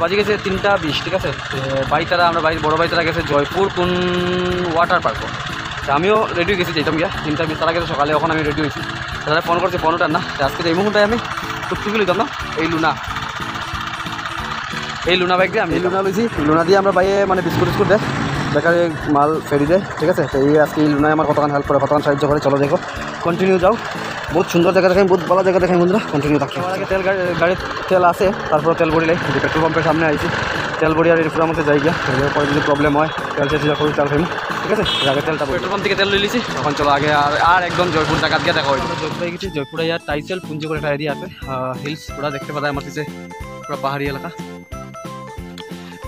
বাজে গেছে 3টা 20, ঠিক আছে। ভাই তারা আমরা বড় ভাই তারা গেছে জয়পুর কোন ওয়াটার পার্ক। আমিও রেডি হয়ে গেছি, যেতাম গিয়া 3টা 20 তারা গেছে সকালে, এখন আমি রেডি হয়েছি। তারা ফোন করছে ফোনটার না, আজকে এই মুহূর্তে আমি টুকটুকি লইতাম না, এই লুনা বাইক দিয়ে আমি লুনা লইছি। লুনা দিয়ে আমরা বাইরে মানে বিস্কুট দেয় বেকারে মাল ফেরি দেয়, ঠিক আছে। তো এই আজকে এই লুনায় আমার কতক্ষণ হেল্প করে, কতক্ষণ সাহায্য করে। চলো দেখো, কন্টিনিউ যাও। বহুত সুন্দর জায়গা দেখাই, বহুত ভালো জায়গা দেখাই বন্ধুরা, কন্টিনিউ থাকি। আমার আগে গাড়ির তেল আছে, তারপর তেল ভরি লাই। পেট্রোল পাম্পের সামনে আইছি, তেল ভরি আর এরপর আমাদের যাই গিয়া। পরে যদি প্রবলেম হয় তেল শেষ করি তেল খাইম, ঠিক আছে। আগে তেলটা পেট্রোল পাম্প থেকে তেল লই লিছি। এখন চলো আগে আর একদম জয়পুর জায়গা গিয়ে দেখা হয়। জয়পুরে গেছি, জয়পুরে ইয়ার টাইসেল পুঞ্জি করে একটা এরিয়া আছে, হিলস পুরা দেখতে পাওয়া যায় আমার পিছিয়ে, পুরো পাহাড়ি এলাকা।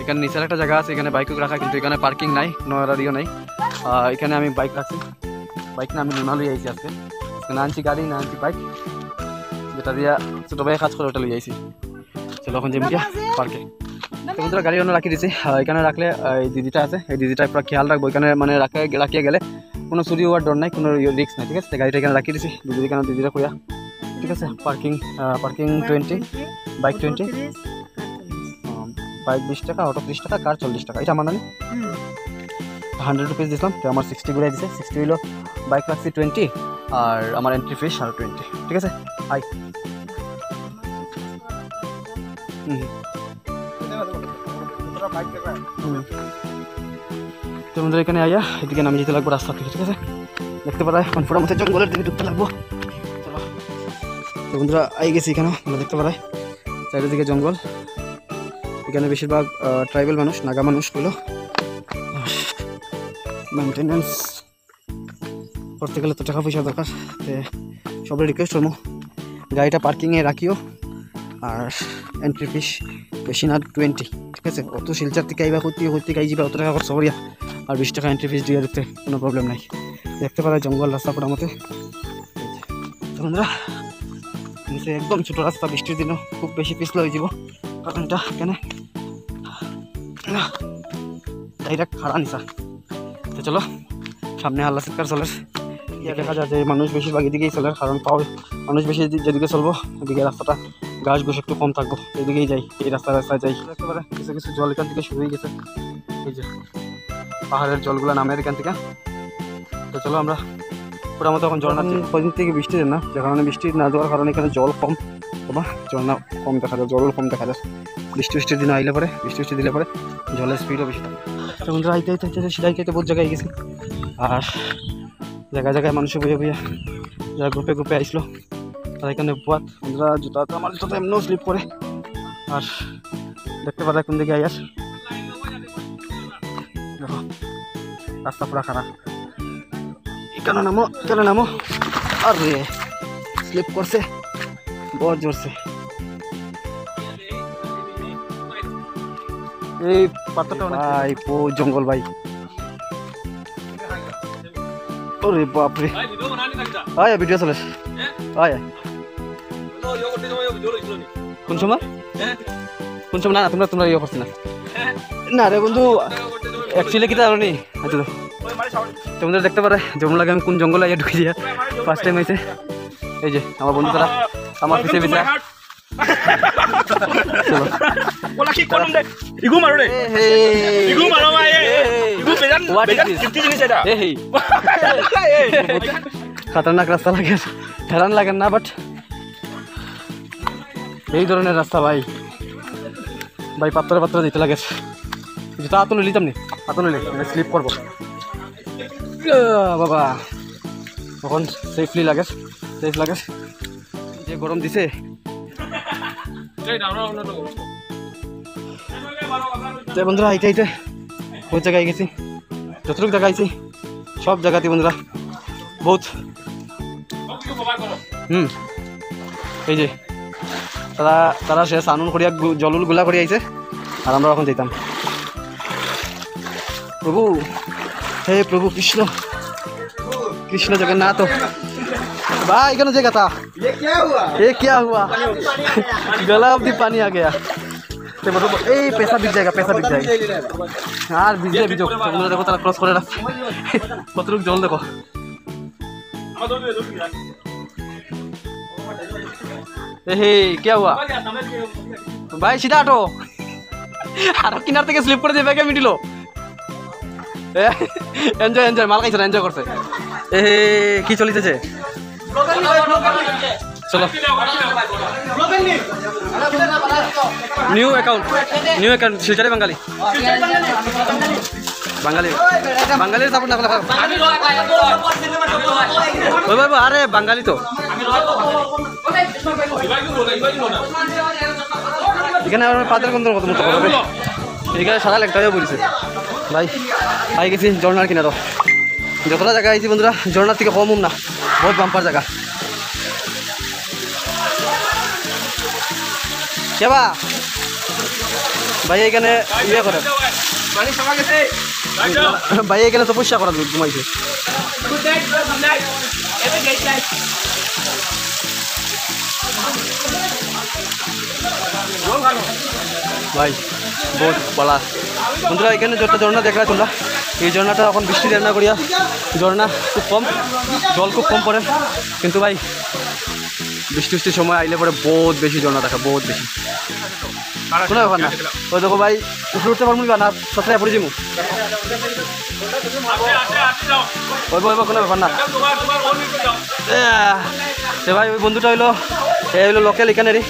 এখানে নিচের একটা জায়গা আছে, এখানে বাইক রাখা, কিন্তু এখানে পার্কিং নাই, কোনো এরিয়া নাই। এখানে আমি বাইক রাখছি, বাইক না আমি লুনা লই আইছি আজকে। না আনছি গাড়ি, না আনছি বাইক, যেটা দিয়া ছোটো ভাই কাজ করে ওটা লই আইছি। চলো এখন যাই পার্কে। বন্ধুরা গাড়ি অন্য রাখি দিছি, এখানে রাখলে এই দিদিটা আছে, এই দিদিটা পুরো খেয়াল রাখবো। এখানে মানে রাখিয়ে গেলে কোনো চুরি হওয়ার ডর নাই, কোনো রিস্ক নাই, ঠিক আছে। গাড়িটা এখানে রাখি দিছি, দিদিটা কইয়া, ঠিক আছে। পার্কিং 20, বাইক 20, বাইক 20 টাকা, অটো 30 টাকা, কার 40 টাকা। এটা আমার নানি 100 রুপিস দিলাম, তো আমার 60 ঘুরে দিছে। 60 হইলো, বাইক রাখছি 20 আর আমার এন্ট্রি ফিস আর 20, ঠিক আছে। হাই তো বন্ধুরা এখানে আইয়া এদিকে নামে যেতে লাগবো রাস্তা থেকে, ঠিক আছে। দেখতে পারা কনফোর্ট মতো জঙ্গলের দিকে ঢুকতে লাগবো। চলো তো বন্ধুরা আই গেছি, এখানে আমরা দেখতে পারাই চারিদিকে জঙ্গল। এখানে বেশিরভাগ ট্রাইবাল মানুষ, নাগা মানুষ হলো। মেনটেন্যান্স করতে গেলে তো টাকা পয়সা দরকার, সবাই রিকোয়েস্ট করবো গাড়িটা পার্কিংয়ে রাখিও, আর এন্ট্রি ফিস বেশি না 20, ঠিক আছে। অত শিলচার থেকে আইবা হইতে গাই যাবা, অত টাকা খরচ করিয়া আর 20 টাকা এন্ট্রি ফিস দিয়ে দিতে কোনো প্রবলেম নাই। দেখতে পারা জঙ্গল রাস্তা পড়ার মতে। বন্ধুরা নিচে একদম ছোটো রাস্তা, বৃষ্টির দিনও খুব বেশি পিছলা হয়ে যাব, কারণ এটা এখানে গাড়িটা খাড়া নিচা। তো চলো সামনে আল্লাহ শিকার চলে, দেখা যায় যে মানুষ বেশিরভাগ এদিকেই চলে, কারণ মানুষ বেশি যেদিকে চলবো এদিকে রাস্তাটা গাছ গোছ একটু কম থাকবো, এদিকেই যাই, এই রাস্তায় যাই। একেবারে কিছু কিছু জল এখান থেকে শুরু হয়ে গেছে, এই যে পাহাড়ের জলগুলো নামের এখান থেকে। তো চলো আমরা পুরো মতো এখন ঝর্ণা, কদিন থেকে বৃষ্টি না, যে কারণে বৃষ্টি না যাওয়ার কারণে এখানে জল কম, বা ঝর্ণা কম দেখা যায়, জলও কম দেখা যায়। বৃষ্টির দিন আইলে পরে, বৃষ্টি দিলে পরে জলের স্পিডও বেশি থাকে। তো বন্ধুরা আইতে সিধাইতে বহুত জায়গায় গেছি, আর জায়গায় মানুষে বইয়া যারা গ্রুপে আইসলো তারা এখানে বুয়াত। বন্ধুরা জুতা তো আমার জুতা এমনও স্লিপ করে, আর দেখতে পারা কোন দিকে আইয়ার দেখো রাস্তা পুরা খারাপ। এখানে নামো আর স্লিপ করছে বহুত জোরছে। এই পাথরটা ভাই জঙ্গল ভাই, ওরে বাপরে। আয় ভিডিও চলে, আয় কোন সময় না তোমরা ইয়ে করছি না রে বন্ধু, অ্যাকচুয়ালি কি জানো নি, তোমাদের দেখতে পারে যেমন লাগে আমি কোন জঙ্গলে আইয়া ঢুকে দিয়া ফার্স্ট টাইম হয়েছে। এই যে আমার বন্ধু তারা আমার পিছিয়ে খাতারনাক রাস্তা লাগে, হেরান লাগেন না, বাট এই ধরনের রাস্তা ভাই পাত্রে দিতে লাগে। জুতা হাত নিতাম নি, হাত নিলে স্লিপ করবো বাবা, তখন সেফ লাগে, যে গরম দিছে। বন্ধুরা হাইতে বহুত জায়গায় গেছি, যতটুকু দেখাইছি সব জায়গাতে বন্ধুরা বহুত এই যে তারা শেষ আনন্দ করিয়া জলুল গুলা করে আইছে, আর আমরা এখন যেতাম। প্রভু হে প্রভু কৃষ্ণ जगन्नाथ भाई, इधर जगह था ये क्या हुआ गला अब्दी पानी आ गया। तो मतलब पैसा बिक जाएगा यार, भिजो देखो तारा क्रॉस करे रास्ता, कतटुक जल देखो। क्या हुआ भाई, सीधा हटो, আর কিনার থেকে স্লিপ করে যে ব্যাগে মিটিল এনজয় এনজয় মাল খাইছে এনজয় করছে এ কি চলিতেছে চলো নিউ অ্যাকাউন্ট শিলচরে বাঙালি বাঙালির সাপোর্ট না করলে ওই বাবু আরে বাঙালি তো এখানে আমার পাতের কোন কত মতো হবে এখানে সারা লেকটাও বলেছে ভাই আই গেছি ঝর্নার কিনারও যতটা জায়গা আইছি বন্ধুরা ঝর্নার থেকে কম না বহুত বাম্পার জায়গা কেবা ভাই এখানে ইয়ে করে ভাই এখানে তপস্যা করা ঘুমাইছে ভাই বহুত বলা বন্ধুরা এখানে যত ঝর্ণা দেখলা তোমরা এই ঝর্ণাটা এখন বৃষ্টি রান্না করিয়া ঝর্ণা খুব কম জল খুব কম পড়ে কিন্তু ভাই বৃষ্টির সময় আইলে পরে বহুত বেশি ঝর্ণা দেখা বহুত বেশি কোনো ব্যাপার না ওই দেখো ভাই উপরে উঠতে পারবো না সস্তায় পড়ে যাবো ওই বই কোনো ব্যাপার না সে ভাই ওই বন্ধুটা হইলো লোকাল এখানেরই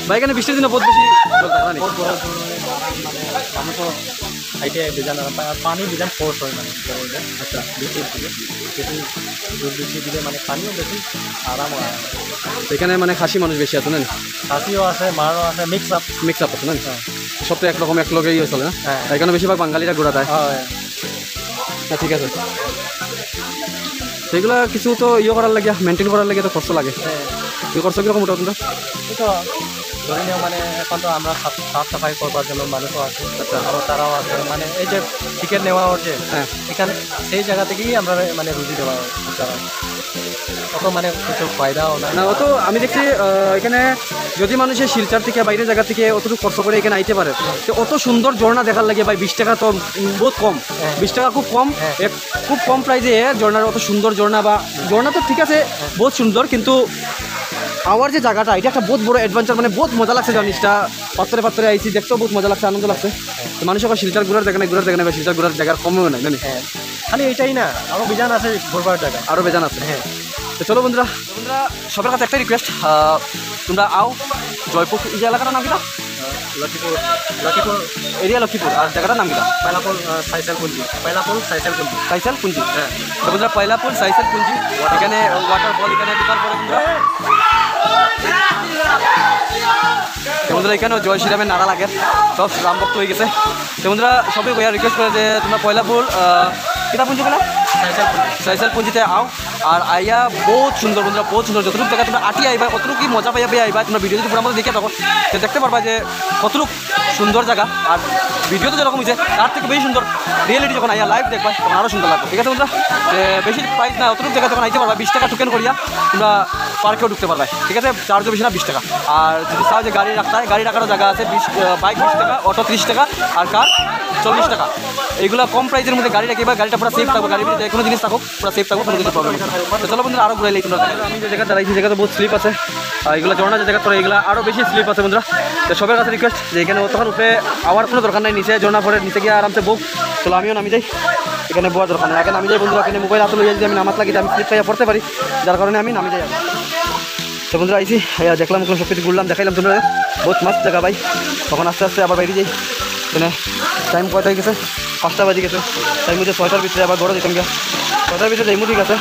ভাই এখানে বৃষ্টির দিনে বহুত বেশি পানি বিধান ফোর্স হয় মানে আচ্ছা বৃষ্টির দিকে বৃষ্টি দিলে মানে পানিও বেশি আরাম হয় এখানে মানে খাসি মানুষ বেশি আছে না খাসিও আছে মারও আছে মিক্স আপ আছে না সব তো একরকম এক লগেই চলে না এখানে বেশিরভাগ বাঙালিরা ঘোরা দেয় হ্যাঁ ঠিক আছে সেগুলো কিছু তো ইয়ে করার লাগে মেনটেন করার লাগে তো খরচ লাগে এই খরচ কীরকম ওটা তোমরা তো ধরে নিও মানে এখন তো আমরা সাফ সাফাই করবার জন্য মানুষও আছে আরও তারাও আছে মানে এই যে টিকিট নেওয়া হচ্ছে হ্যাঁ এখানে সেই জায়গা থেকেই আমরা মানে রুজি দেওয়া অত মানে কিছু ফায়দাও না অত আমি দেখছি এখানে যদি মানুষের শিলচর থেকে বাইরের জায়গা থেকে অতটুকু খরচ করে এখানে আইতে পারে তো অত সুন্দর ঝর্ণা দেখার লাগে ভাই 20 টাকা তো বহুত কম 20 টাকা খুব কম খুব কম প্রাইসে ঝর্ণার অত সুন্দর ঝর্ণা বা ঝর্ণা তো ঠিক আছে বহুত সুন্দর কিন্তু আমার যে জায়গাটা এটা একটা বহুত বড় অ্যাডভেঞ্চার মানে বহুত মজা লাগছে জিনিসটা পাত্রে আইসি দেখতেও বহুত মজা লাগছে আনন্দ লাগছে মানুষ আবার শিলচর ঘুরার জায়গা নেই শিলচর ঘুরার জায়গার কমেও নাই জানি খালি এটাই না আরও বেজান আছে ঘুরবার জায়গা আরও বেজান আছে হ্যাঁ তো চলো বন্ধুরা সবার কাছে একটা রিকোয়েস্ট তোমরা আও জয়পুর এই যে এলাকাটার নাম কিনা লক্ষ্মীপুর এরিয়া লক্ষ্মীপুর আর জায়গাটার নাম কিনা পাইলাপোল সাইসেল পুঞ্জি হ্যাঁ তো বন্ধুরা পাইলাপোল সাইসেল পুঞ্জি এখানে ওয়াটার ফল এখানে ঢোকার পরে বন্ধুরা এখানেও জয় শ্রীরামের নাড়া লাগে সব রাম ভক্ত হয়ে গেছে তো বন্ধুরা সবাই ভাইয়া রিকোয়েস্ট করে যে তোমরা পয়লাপুর কিনা পুঞ্জি গেলে সাইসেল পুঞ্জিতে আও আর আইয়া বহুত সুন্দর বন্ধুরা বহুত সুন্দর যতটুকু জায়গা তোমরা আটি আইবা কতটুকু কি মজা পাইয়া আইবা তোমরা ভিডিও যদি পুরো আমাদের দেখে থাকো তো দেখতে পারবা যে কতটুকু সুন্দর জায়গা আর ভিডিওতে যেরকম হয়েছে তার থেকে বেশি সুন্দর রিয়েলিটি যখন আইয়া লাইভ দেখবা তখন আরও সুন্দর লাগবে ঠিক আছে বন্ধুরা বেশি প্রাইস না অতটুকু জায়গা যখন আইতে পারবা 20 টাকা টোকেন করিয়া তোমরা পার্কেও ঢুকতে পারবে ঠিক আছে চার্জও বেশি না 20 টাকা আর যদি চাও যে গাড়ি রাখতে হয় গাড়ি রাখারও জায়গা আছে বাইক 20 টাকা অটো 30 টাকা আর কার 40 টাকা এইগুলো কম প্রাইসের মধ্যে গাড়ি রাখি বা গাড়িটা পুরো সেফ থাকবে গাড়ির যে কোনো জিনিস থাকুক পুরো সেফ থাকুক কোনো কিছু প্রবলেম নেই তো চলো বন্ধুরা আরও ঘুরাইলে তোমরা আমি যে জায়গা দাঁড়াইছি জায়গাতে বহুত স্লিপ আছে আর এগুলো ঝর্ণা যে জায়গা তোরা এগুলো আরও বেশি স্লিপ আছে বন্ধুরা তো সবার কাছে রিকোয়েস্ট যে এখানে অতক্ষণ উপরে আওয়ার কোনো দরকার নাই নিচে ঝর্ণা পরে নিচে গিয়ে আরামসে বুক চলো আমিও নামি যাই এখানে বোয়ার দরকার নেই আগে নামি যাই বন্ধুরা এখানে মোবাইল আসলে যদি আমি নামাজ লাগি আমি স্লিপ খাইয়া পড়তে পারি যার কারণে আমি নামি যাই তো বন্ধুরা আইসি দেখলাম সব কিছু ঘুরলাম দেখাইলাম তোমরা বহুত মাস্ত জায়গা ভাই তখন আস্তে আস্তে আবার বাইরে যাই এখানে টাইম কয়টা হয়ে গেছে 5টা বাজে গেছে তাই মধ্যে 6টার ভিতরে আবার ঘরে যেতাম গিয়া 6টার ভিতরে যাইমু ঠিক আছে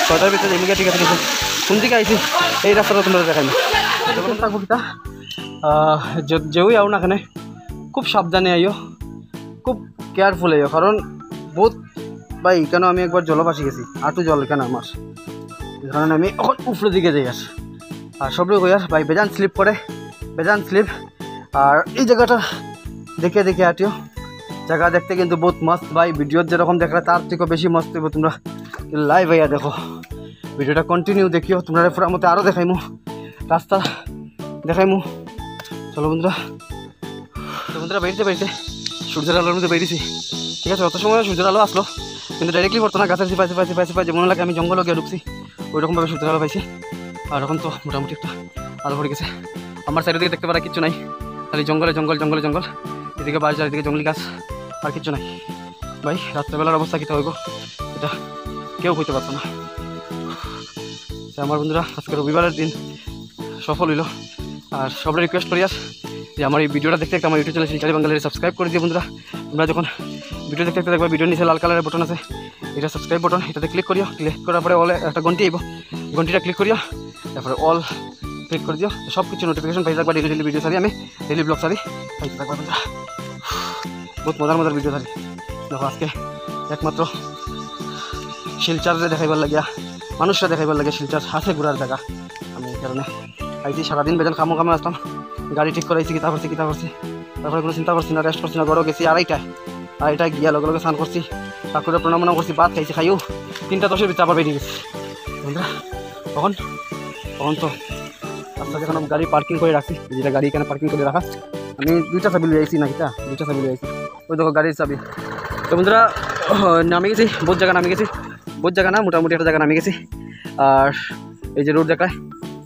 6টার ভিতরে যাইমু গিয়া ঠিক আছে কোন দিকে আইসি এই রাস্তাটা তোমরা দেখাই না তখন থাকবো কিতা যেই আও না এখানে খুব সাবধানে আইও খুব কেয়ারফুল আইও কারণ বহুত ভাই কেন আমি একবার জলপাশি গেছি আটু জল এখানে আমার এই কারণে আমি এখন উপরের দিকে যাই আর সবই কই আর ভাই বেজান স্লিপ আর এই জায়গাটা দেখে আটিও জায়গা দেখতে কিন্তু বহুত মস্ত ভাই ভিডিওর যেরকম দেখলে তার থেকেও বেশি মস্ত হইব তোমরা লাইভ ভাইয়া দেখো ভিডিওটা কন্টিনিউ দেখিও তোমরা পুরা মতো আরও দেখাইমু রাস্তা দেখাইমু চলো বন্ধুরা বেরিতে সূর্যের আলোর মধ্যে বেরিয়েছি ঠিক আছে অত সময় সূর্যের আলো আসলো কিন্তু ডাইরেক্টলি পড়তো না গাছের সিপাই যেমন লাগে আমি জঙ্গলে গিয়ে ঢুকছি ওইরকমভাবে সূর্যের আলো পাইছি আর এখন তো মোটামুটি একটা আলো পড়ে গেছে। আমার সাইডের দিকে দেখতে পারা কিচ্ছু নাই, খালি জঙ্গলে জঙ্গল জঙ্গলে জঙ্গল, এদিকে বাজার, এদিকে জঙ্গলি গাছ, আর কিচ্ছু নাই ভাই। রাত্রেবেলার অবস্থা কী হইব এটা কেউ কইতে পারতো না। আমার বন্ধুরা আজকে রবিবারের দিন সফল হইল। আর সবাই রিকোয়েস্ট করি আর যে আমার এই ভিডিওটা দেখতে আমার ইউটিউব চ্যানেল শিলচারি বাঙালির সাবস্ক্রাইব করে দিও বন্ধুরা। তোমরা যখন ভিডিও দেখতে দেখবা ভিডিওর নিচে লাল কালারের বটন আছে, এটা সাবস্ক্রাইব বটন, এটাতে ক্লিক করিও। ক্লিক করার পরে অল একটা ঘন্টি আইব, ঘন্টিটা ক্লিক করিও, তারপরে অল ক্লিক করে দিও। সব কিছু নোটিফিকেশন পাই থাকবা, ডেলি ডেলি ভিডিও ছাড়ি, আমি ডেলি ব্লগ ছাড়ি পাইতে থাকবা বন্ধুরা। বহুত মজার মজার ভিডিও ছাড়ি। দেখো আজকে একমাত্র শিলচারে দেখাইবার লাগিয়া, মানুষরা দেখাইবার লাগে শিলচার আছে ঘোরার জায়গা। আমি এই কারণে আইছি, সারাদিন বেতন কামো কামে আসতাম, গাড়ি ঠিক করাইছি, কিতা করছি তারপরে কোনো চিন্তা করছি না, রেস্ট করছি না, ঘরও গেছি আড়াইটায় গিয়া লগে লগে স্নান করছি, ঠাকুরের প্রণাম করছি, ভাত খাইছি, খাইও 3:10 ভিতরে আবার বেরিয়ে গেছি বন্ধুরা। তখন তো রাস্তা যখন গাড়ি পার্কিং করে রাখছি, যেটা গাড়ি এখানে পার্কিং করে রাখা, আমি 2টা চাবি লিয়ে আইছি, না কিটা 2টা চাবি লিয়ে আইছি, ওই দেখো গাড়ির চাবি। তো বন্ধুরা নামে গেছি, বহুত জায়গা নামে গেছি, বহুত জায়গা না মোটামুটি একটা জায়গা নামে গেছি। আর এই যে রোড দেখায়,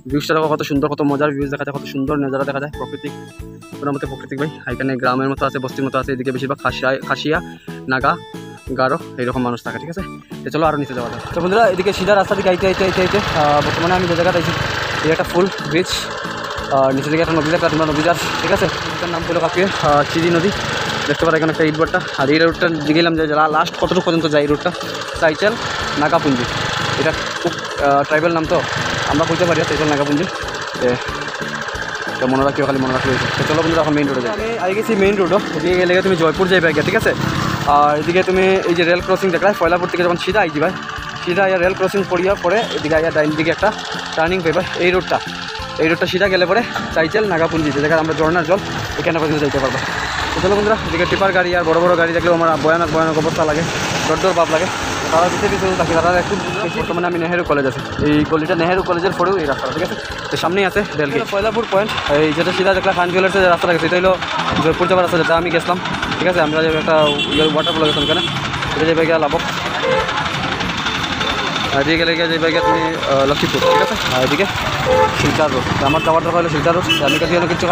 ভিউজটা দেখো কত সুন্দর, কত মজার ভিউজ দেখা যায়, কত সুন্দর নজারা দেখা যায়, প্রাকৃতিক, কোনো মতো প্রাকৃতিক ভাই। এখানে গ্রামের মতো আছে, বস্তির মতো আছে, এদিকে বেশিরভাগ খাসিয়া, নাগা, গারো এইরকম মানুষ থাকে, ঠিক আছে। তো চলো আরও নিচে যাওয়া যায়। তো বন্ধুরা এদিকে সিধা রাস্তা দিকে আইতে বর্তমানে আমি যে জায়গাটা আইছি, এই একটা ফুল ব্রিজ, আর নিচে দিকে একটা নদী দেখা, তোমরা নদী যাচ্ছ, ঠিক আছে। এটার নাম হলো কাকিয়ে চিরি নদী, দেখতে পারো এখানে একটা ইটবারটা। আর এই রোডটা গেলাম যে লাস্ট কতটুকু পর্যন্ত যায় এই রোডটা, সাইচেল নাগাপুঞ্জি, এটা খুব ট্রাইবেল নাম, তো আমরা বলতে পারি সাইচেল নাগাপুঞ্জি। তো মনে রাখিও, খালি মনে রাখলে। তো চলো বন্ধুরা এখন মেইন রোডে যাই। আমি আই গেছি মেইন রোডও, এদিকে গেলে তুমি জয়পুর যাইবে আগে, ঠিক আছে। আর এদিকে তুমি এই যে রেল ক্রসিং দেখায়, ফয়লাপুর থেকে যখন সিধা আইছি ভাই, সিধা আইয়া রেল ক্রসিং করিয়া পরে এদিকে আইয়া ডাইন দিকে একটা টার্নিং পেবে, এই রোডটা সিধা গেলে পরে সাইচেল নাগাপুঞ্জি, যে জায়গায় আমরা ঝর্ণার জল এখানে পর্যন্ত যাইতে পারবো। তো চলো বন্ধুরা, এদিকে টিপার গাড়ি আর বড় বড় গাড়ি দেখলেও আমার ভয়ানক অবস্থা লাগে, ডর ভাব লাগে। তারা পিছিয়ে থাকি, তারা একটু বর্তমানে আমি নেহেরু কলেজ আছে, এই গলিটা নেহেরু কলেজের পরেও এই রাস্তা, ঠিক আছে। তো সামনেই আছে রেলগেট, ফয়লাপুর পয়েন্ট, এই যেটা সিধা দেখলাম খান জুয়েলার্সের যে রাস্তা লাগে, সেটা হলো জয়পুর যাওয়ার রাস্তা, যেটা আমি গেছিলাম, ঠিক আছে। আমরা যে একটা ওয়াটারফল গেছিলাম এখানে, এটা যে বাইকে লাভ, এদিকে গেলে যে গিয়ে তুমি লক্ষ্মীপুর, ঠিক আছে। আর এদিকে শিলচার রোড, আমার যাওয়াটা হলো শিলচার রোড। আমি কাছে কিছু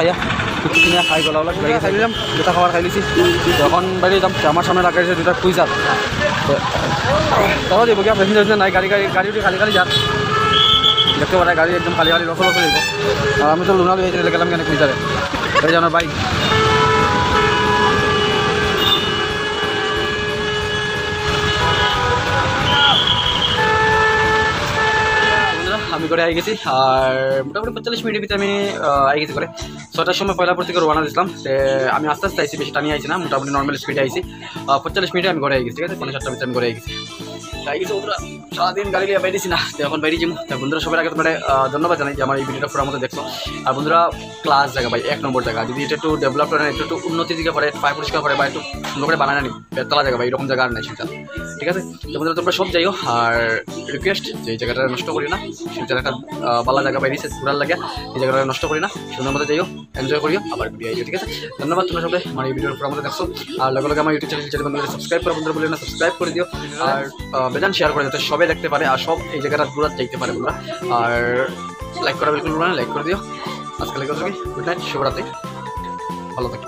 কিনে খাই গলা গাড়ি খাই নিলাম, দুটা খাবার খাই লিছি, যখন বাইরে যাম আমার সামনে লাগাইছে 2টা কুইজার, তাও যাবো গিয়া প্যাসেঞ্জার নাই, গাড়ি উঠে খালি যান, দেখতে পারে গাড়ি একদম খালি লস যাবো। আর আমি তো লুনাল হয়েছে গেলাম কেন কুইজারে, এই যে আমার বাইক। আমি করে আই গেছি, আর মোটামুটি 45 মিনিটের ভিতরে আমি আই গেছি করে। 6টার সময় ফয়লাপুর থেকে রওনা দিয়েছিলাম, আমি আস্তে আস্তে আইছি, বেশি টানি আইছি না, মোটামুটি নর্মাল স্পিডে আইছি। 45 মিনিটে আমি ঘরে আই গেছি, ঠিক আছে। 7টার ভিতরে আমি ঘরে আই গেছি। বন্ধুরা সারাদিন গাড়ি নিয়ে বাইরেছি না, তো এখন বাইরে যাবো। বন্ধুরা সবার আগে তোমার ধন্যবাদ জানাই যে আমার এই ভিডিওটা পুরো মতো দেখছো। আর বন্ধুরা ক্লাস জায়গা ভাই, 1 নম্বর জায়গা, যদি এটা একটু ডেভেলপ করে, একটু উন্নতির দিকে করে, পায় পরিষ্কার করে, বা একটু সুন্দর করে বানায় নি, বেতলা জায়গা ভাই, এরকম জায়গা আর নাই সেটা, ঠিক আছে। তো বন্ধুরা তোমরা সব যাইও, আর রিকোয়েস্ট যে এই জায়গাটা নষ্ট করি না, সেটা একটা ভালো জায়গা বাইরেছে ঘোরার লাগে, এই জায়গাটা নষ্ট করি না, সুন্দর মতো যাইও, এনজয় করিও, আবার ভিডিও আইও, ঠিক আছে। ধন্যবাদ তোমরা সবাই আমার এই ভিডিওর পুরো মতো দেখছো। আর লগে লগে আমার ইউটিউব চ্যানেল বন্ধুরা সাবস্ক্রাইব করো, বন্ধুরা বলে না সাবস্ক্রাইব করে দিও, আর বেজান শেয়ার করে যাতে সবাই দেখতে পারে, আর সব এই জায়গাটা ঘোরার যাইতে পারে বন্ধুরা। আর লাইক করা বিলকুল না, লাইক করে দিও। আজকে লাইক করো, গুড নাইট, শুভরাত্রি, ভালো থাকি।